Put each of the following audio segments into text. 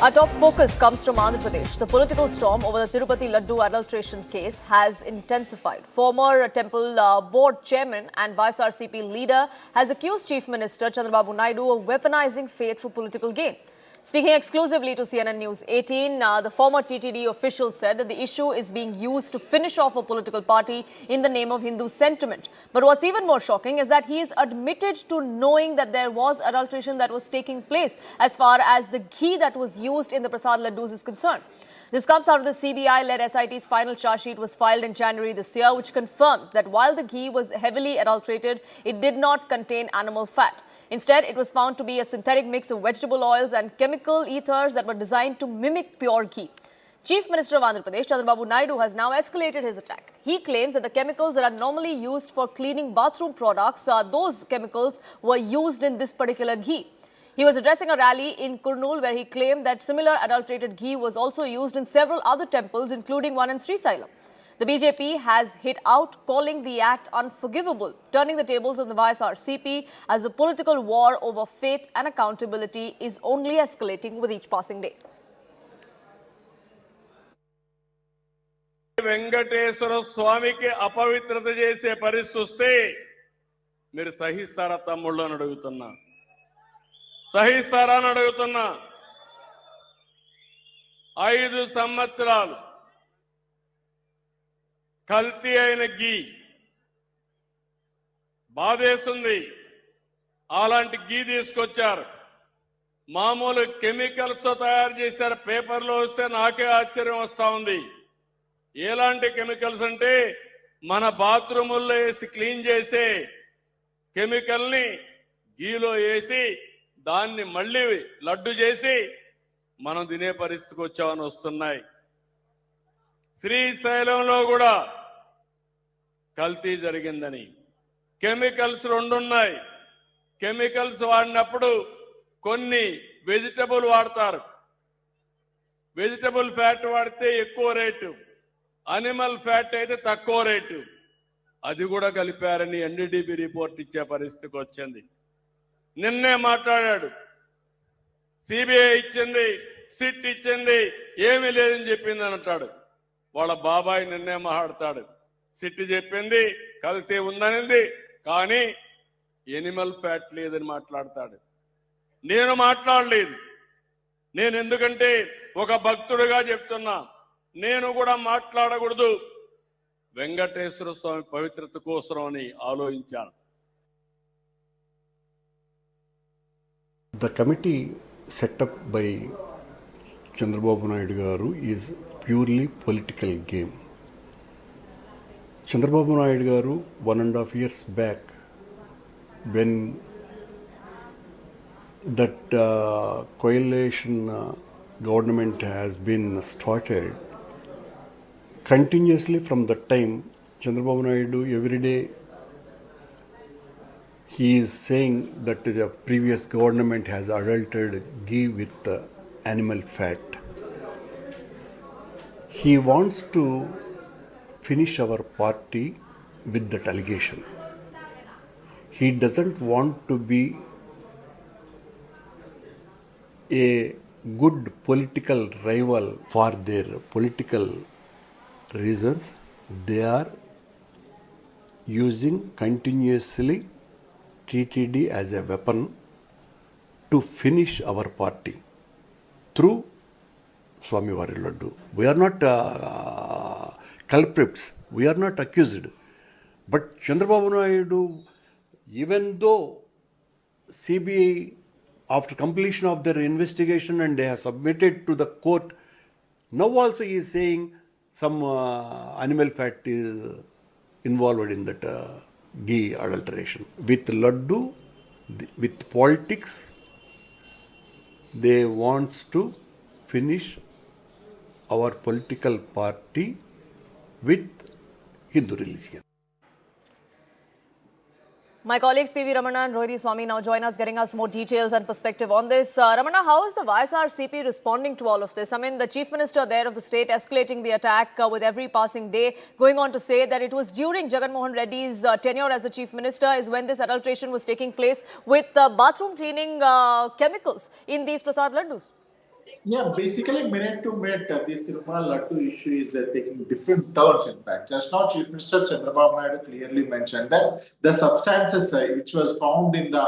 Our top focus comes from Andhra Pradesh. The political storm over the Tirupati Laddu adulteration case has intensified. Former temple board chairman and YSRCP leader has accused Chief Minister Chandrababu Naidu of weaponizing faith for political gain. Speaking exclusively to CNN News 18, the former TTD official said that the issue is being used to finish off a political party in the name of Hindu sentiment. But what's even more shocking is that he is admitted to knowing that there was adulteration that was taking place as far as the ghee that was used in the prasad laddus is concerned. This comes after the CBI-led SIT's final charge sheet was filed in January this year, which confirmed that while the ghee was heavily adulterated, it did not contain animal fat. Instead, it was found to be a synthetic mix of vegetable oils and chemical ethers that were designed to mimic pure ghee. Chief Minister of Andhra Pradesh, Chandrababu Naidu, has now escalated his attack. He claims that the chemicals that are normally used for cleaning bathroom products, those chemicals were used in this particular ghee. He was addressing a rally in Kurnool where he claimed that similar adulterated ghee was also used in several other temples, including one in Srisailam. The BJP has hit out, calling the act unforgivable, turning the tables on the YSRCP as the political war over faith and accountability is only escalating with each passing day. Venkateswara స్వామికి అపవిత్రత చేసే పరిస్థితి వస్తే మీరు సహిస్తారా తమ్ముళ్ళు అని అడుగుతున్నా, సహిస్తారా అని అడుగుతున్నా. 5 సంవత్సరాలు కల్తీ అయిన ఘీ బాధేస్తుంది. అలాంటి ఘీ తీసుకొచ్చారు, మామూలు కెమికల్స్ తో తయారు చేశారు. పేపర్లో వస్తే నాకే ఆశ్చర్యం వస్తా ఉంది. ఎలాంటి కెమికల్స్ అంటే మన బాత్రూముల్లో వేసి క్లీన్ చేసే కెమికల్ ని ఘీలో వేసి దాన్ని మళ్ళీ లడ్డు చేసి మనం తినే పరిస్థితికి వచ్చామని వస్తున్నాయి. శ్రీశైలంలో కూడా కల్తీ జరిగిందని కెమికల్స్ 2 ఉన్నాయి. కెమికల్స్ వాడినప్పుడు కొన్ని వెజిటబుల్ వాడతారు. వెజిటబుల్ ఫ్యాట్ వాడితే ఎక్కువ రేటు, అనిమల్ ఫ్యాట్ అయితే తక్కువ రేటు. అది కూడా కలిపారని ఎన్డీడీబీ రిపోర్ట్ ఇచ్చే పరిస్థితికి వచ్చింది. నిన్నే మాట్లాడాడు, సిబిఐ ఇచ్చింది, సిట్ ఇచ్చింది, ఏమీ లేదని చెప్పింది అని అంటాడు. వాళ్ళ బాబాయ్ నిన్నే మాట్లాడతాడు, సిట్ చెప్పింది కల్తీ ఉందనింది కానీ ఎనిమల్ ఫ్యాట్ లేదని మాట్లాడతాడు. నేను మాట్లాడలేదు. నేను ఎందుకంటే ఒక భక్తుడిగా చెప్తున్నా, నేను కూడా మాట్లాడకూడదు. వెంకటేశ్వర స్వామి పవిత్రత కోసం అని ఆలోచించాను. The committee set up by Chandrababu Naidu garu is purely political game. Chandrababu Naidu garu 1.5 years back, when that coalition government has been started, continuously from that time, Chandrababu Naidu every day he is saying that the previous government has adulterated ghee with animal fat. He wants to finish our party with that allegation. He doesn't want to be a good political rival for their political reasons. They are using continuously TTD as a weapon to finish our party through Swami Vari Laddu. We are not culprits, we are not accused. But Chandrababu Naidu, even though CBI, after completion of their investigation and they have submitted to the court, now also he is saying some animal fat is involved in that ghee adulteration. With Laddu, with politics, they wants to finish our political party with Hindu religion. My colleagues PV Ramana and Rohini Swami now join us, getting us more details and perspective on this. Ramana, how is the YSRCP responding to all of this? I mean, the Chief Minister there of the state escalating the attack with every passing day, going on to say that it was during Jagan Mohan Reddy's tenure as the Chief Minister is when this adulteration was taking place with bathroom cleaning chemicals in these prasad laddus. Yeah, basically, minute to minute, this Tirumala Laddu issue is taking different turns. In fact, just now, Chief Minister Chandrababu Naidu clearly mentioned that the substances which was found in the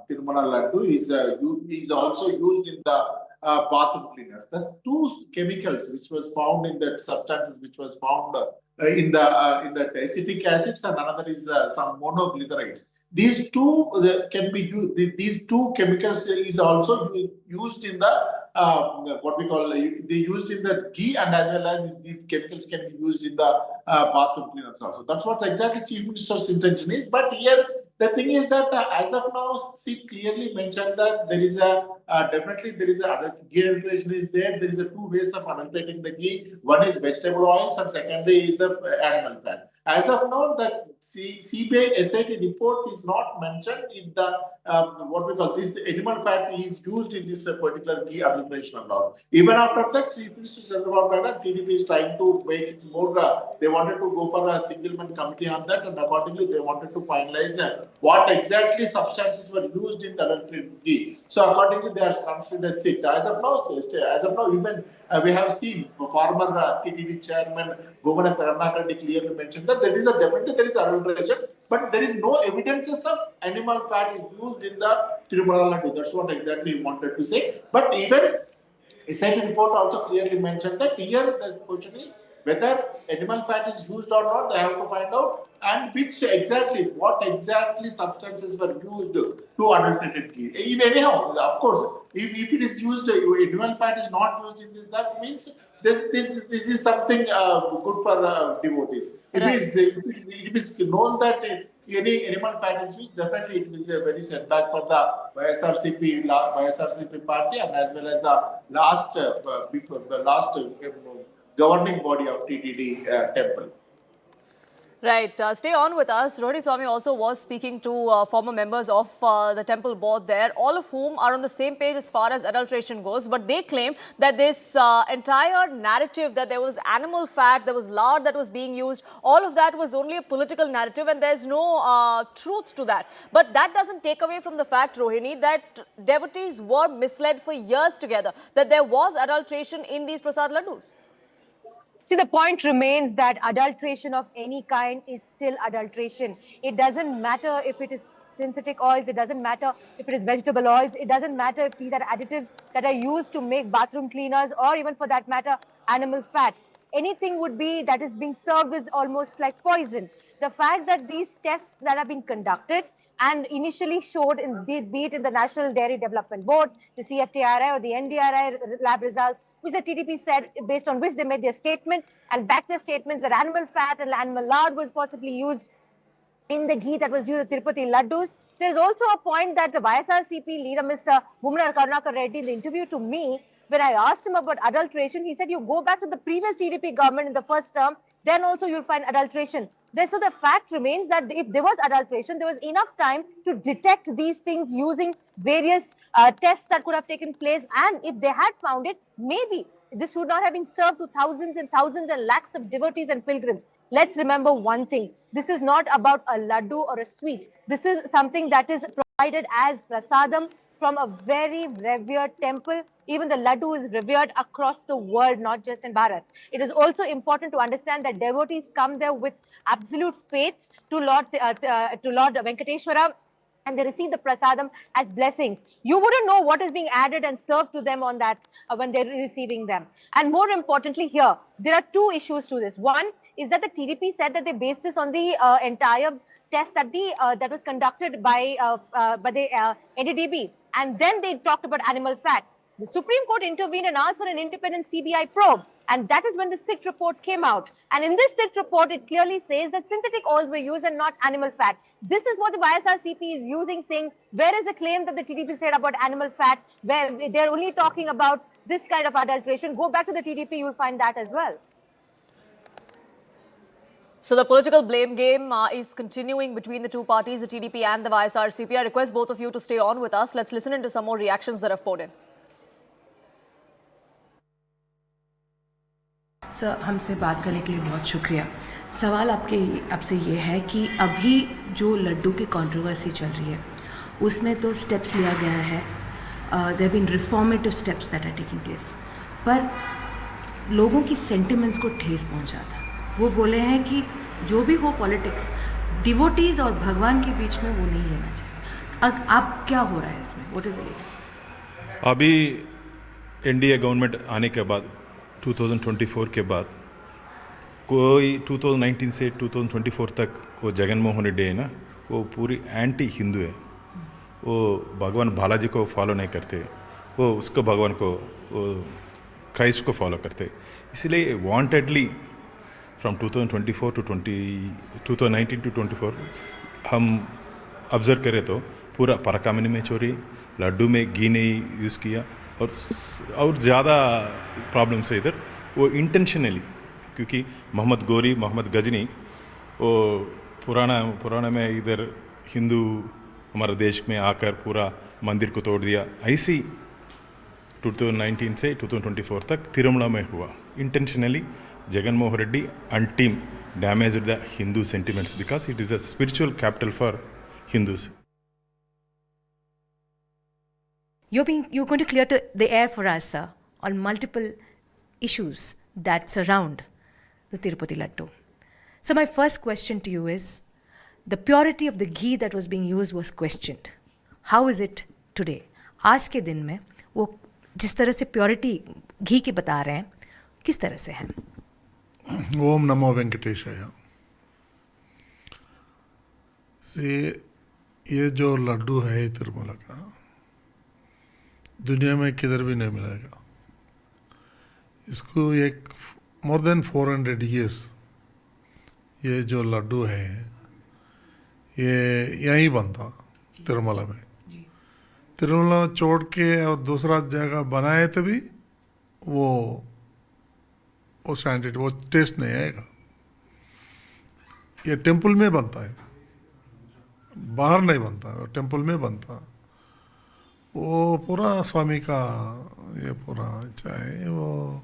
Tirumala Laddu is also used in the bathroom cleaners. There's two chemicals which was found in that substances which was found in the acetic acids, and another is some monoglycerides. These two can be used. These two chemicals is also used in the what we call they used in the ghee, and as well as these chemicals can be used in the bathroom cleaners also. That's what exactly Chief Minister's intention is. But here the thing is that as of now, she clearly mentioned that there is a definitely there is a ghee adulteration is there. There is a two ways of adulterating the ghee. One is vegetable oils, and secondary is the animal fat. As of now, the CBI SIT report is not mentioned in the what we call this animal fat is used in this particular ghee adulteration and all. Even after that, Chief Minister Chandrababu Naidu, TDP is trying to make it more. They wanted to go for a single-man committee on that, and accordingly, they wanted to finalize what exactly substances were used in the adulterated ghee. So accordingly, they are considered as sick. As of now, even we have seen former TTD chairman Governor Karnataka clearly mentioned that there is adulteration, but there is no evidences of animal fat is used in the Tirumala Laddu. That's what exactly he wanted to say. But even SIT report also clearly mentioned that here the question is whether animal fat is used or not. They have to find out, and what exactly substances were used to adulterated ghee. If anyhow, of course, if it is used, animal fat is not used in this. That means this is something good for devotees. If it is known that any animal fat is used, definitely it is a very setback for the YSRCP party, and as well as the last governing body of TTD temple. Right. Stay on with us. Rohini Swami also was speaking to former members of the temple board there, all of whom are on the same page as far as adulteration goes. But they claim that this entire narrative that there was animal fat, there was lard that was being used, all of that was only a political narrative, and there's no truth to that. But that doesn't take away from the fact, Rohini, that devotees were misled for years together, that there was adulteration in these prasad laddus. See, the point remains that adulteration of any kind is still adulteration. It doesn't matter if it is synthetic oils, it doesn't matter if it is vegetable oils, it doesn't matter if these are additives that are used to make bathroom cleaners, or even for that matter, animal fat. Anything would be that is being served is almost like poison. The fact that these tests that have been conducted and initially showed be it in the National Dairy Development Board, the CFTRI or the NDRI lab results, which the TDP said, based on which they made their statement and backed their statements that animal fat and animal lard was possibly used in the ghee that was used at Tirupati laddus. There's also a point that the YSRCP leader, Mr. Bumna Karnaka Reddy, in the interview to me, when I asked him about adulteration, he said, you go back to the previous TDP government in the first term, then also you'll find adulteration. So the fact remains that if there was adulteration, there was enough time to detect these things using various tests that could have taken place. And if they had found it, maybe this should not have been served to thousands and thousands and lakhs of devotees and pilgrims. Let's remember one thing. This is not about a laddu or a sweet. This is something that is provided as prasadam from a very revered temple. Even the laddu is revered across the world, not just in Bharat. It is also important to understand that devotees come there with absolute faith to Lord Venkateshwara, and they receive the prasadam as blessings. You wouldn't know what is being added and served to them on that when they're receiving them. And more importantly here, there are two issues to this. One is that the TDP said that they based this on the entire test that was conducted by the NDDB, and then they talked about animal fat. The Supreme Court intervened and asked for an independent CBI probe, and that is when the SIT report came out. And in this SIT report, it clearly says that synthetic oils were used and not animal fat. This is what the YSRCP is using, saying, where is the claim that the TDP said about animal fat, where they're only talking about this kind of adulteration? Go back to the TDP, you'll find that as well. So the political blame game is continuing between the two parties, the TDP and the YSRCP. I request both of you to stay on with us. Let's listen into some more reactions that have poured in. Sir, हमसे बात करने के लिए बहुत शुक्रिया। सवाल आपसे ये है कि अभी जो लड्डू की कंट्रोवर्सी चल रही है उसमें तो स्टेप्स लिया गया है there been reformative steps that are taking place, पर लोगों की सेंटिमेंट्स को ठेस पहुंचा था। वो बोले हैं कि जो भी हो पॉलिटिक्स, डिवोटीज और भगवान के बीच में वो नहीं लेना चाहिए। अब क्या हो रहा है इसमें, व्हाट इज इट? अभी एनडीए गवर्नमेंट आने के बाद 2024 के बाद कोई 2019 से 2024 तक वो जगनमोहन रेड्डी है ना, वो पूरी एंटी हिंदू है। वो भगवान बालाजी को फॉलो नहीं करते, वो उसको भगवान को, वो क्राइस्ट को फॉलो करते। इसलिए वांटेडली फ्रॉम 2024 टू 2019 टू 24 हम ऑब्जर्व करें तो पूरा परकामनी में चोरी, लड्डू में घी नहीं यूज़ किया, और ज़्यादा प्रॉब्लम्स है इधर। वो इंटेंशनली, क्योंकि मोहम्मद गोरी, मोहम्मद गजनी, वो पुराना में इधर हिंदू हमारे देश में आकर पूरा मंदिर को तोड़ दिया। ऐसी 2019 से 2024 तक तिरुमला में हुआ। Intentionally Jaganmohan Reddy and team damaged the Hindu sentiments because it is a spiritual capital for Hindus. You're going to clear the air for us, sir, on multiple issues that surround the Tirupati Laddu. So my first question to you is, the purity of the ghee that was being used was questioned. How is it today? आज के दिन में वो जिस तरह से purity घी की बता रहे हैं, किस तरह से है? ओम नमो वेंकटेशाय। से ये जो लड्डू है तिरुमला का, दुनिया में किधर भी नहीं मिलेगा। इसको एक मोर देन 400 years ये जो लड्डू है ये यहीं बनता तिरुमला में। तिरुमला छोड़ के और दूसरा जगह बनाए तो भी वो स्टैंडर्ड, वो टेस्ट नहीं आएगा। ये टेम्पल में बनता है, बाहर नहीं बनता, टेम्पल में बनता। वो पूरा स्वामी का ये पूरा चाहे वो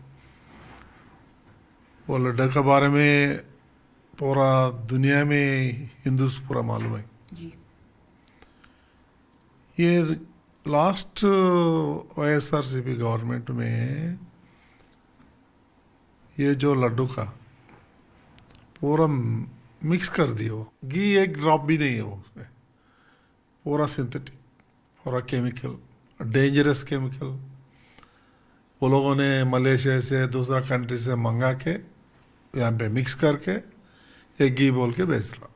लड्डू के बारे में पूरा दुनिया में हिंदूस पूरा मालूम है। ये लास्ट YSRCP गवर्नमेंट में ये जो लड्डू का पूरा मिक्स कर दिया। घी एक ड्रॉप भी नहीं है वो उसमें, पूरा सिंथेटिक, पूरा केमिकल, डेंजरस केमिकल। वो लोगों ने मलेशिया से दूसरा कंट्री से मंगा के यहाँ पे मिक्स करके एक घी बोल के बेच रहा।